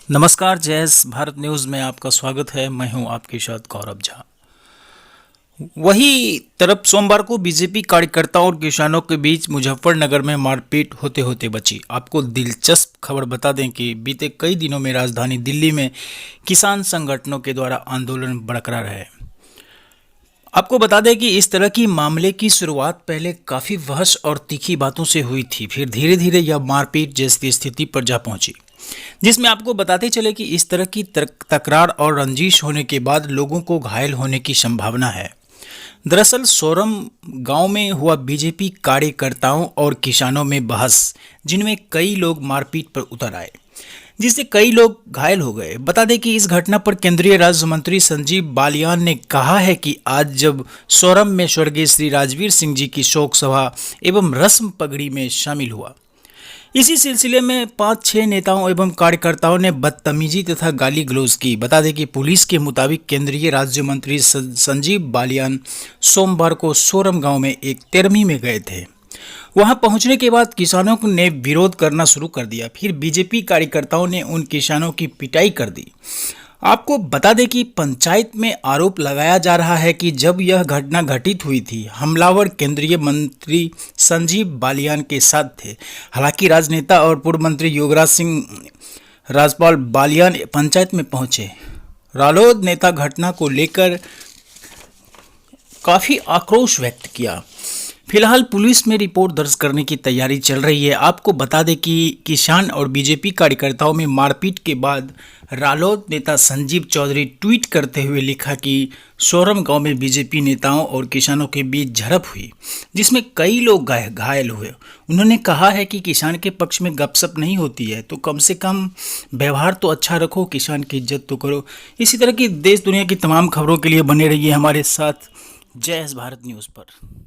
नमस्कार, जय भारत न्यूज़ में आपका स्वागत है। मैं हूं आपके साथ गौरव झा। वही तरफ सोमवार को बीजेपी कार्यकर्ताओं और किसानों के बीच मुजफ्फरनगर में मारपीट होते होते बची। आपको दिलचस्प खबर बता दें कि बीते कई दिनों में राजधानी दिल्ली में किसान संगठनों के द्वारा आंदोलन बरकरार है। आपको बता दें कि इस तरह की मामले की शुरुआत पहले काफ़ी बहस और तीखी बातों से हुई थी, फिर धीरे धीरे यह मारपीट जैसी स्थिति पर जा पहुंची, जिसमें आपको बताते चले कि इस तरह की तकरार और रंजिश होने के बाद लोगों को घायल होने की संभावना है। दरअसल सोरम गांव में हुआ बीजेपी कार्यकर्ताओं और किसानों में बहस, जिनमें कई लोग मारपीट पर उतर आए, जिससे कई लोग घायल हो गए। बता दें कि इस घटना पर केंद्रीय राज्य मंत्री संजीव बालियान ने कहा है कि आज जब सोरम में स्वर्गीय श्री राजवीर सिंह जी की शोक सभा एवं रस्म पगड़ी में शामिल हुआ। इसी सिलसिले में 5-6 नेताओं एवं कार्यकर्ताओं ने बदतमीजी तथा गाली गलौज की। बता दें कि पुलिस के मुताबिक केंद्रीय राज्य मंत्री संजीव बालियान सोमवार को सोरम गांव में एक तेरमी में गए थे। वहां पहुंचने के बाद किसानों ने विरोध करना शुरू कर दिया, फिर बीजेपी कार्यकर्ताओं ने उन किसानों की पिटाई कर दी। आपको बता दें कि पंचायत में आरोप लगाया जा रहा है कि जब यह घटना घटित हुई थी, हमलावर केंद्रीय मंत्री संजीव बालियान के साथ थे। हालांकि राजनेता और पूर्व मंत्री योगराज सिंह राजपाल बालियान पंचायत में पहुंचे। रालोद नेता घटना को लेकर काफ़ी आक्रोश व्यक्त किया। फिलहाल पुलिस में रिपोर्ट दर्ज करने की तैयारी चल रही है। आपको बता दें कि किसान और बीजेपी कार्यकर्ताओं में मारपीट के बाद रालोद नेता संजीव चौधरी ट्वीट करते हुए लिखा कि सोरम गांव में बीजेपी नेताओं और किसानों के बीच झड़प हुई, जिसमें कई लोग घायल हुए। उन्होंने कहा है कि किसान के पक्ष में गपशप नहीं होती है तो कम से कम व्यवहार तो अच्छा रखो, किसान की इज्जत तो करो। इसी तरह की देश दुनिया की तमाम खबरों के लिए बने रहिए हमारे साथ जय भारत न्यूज़ पर।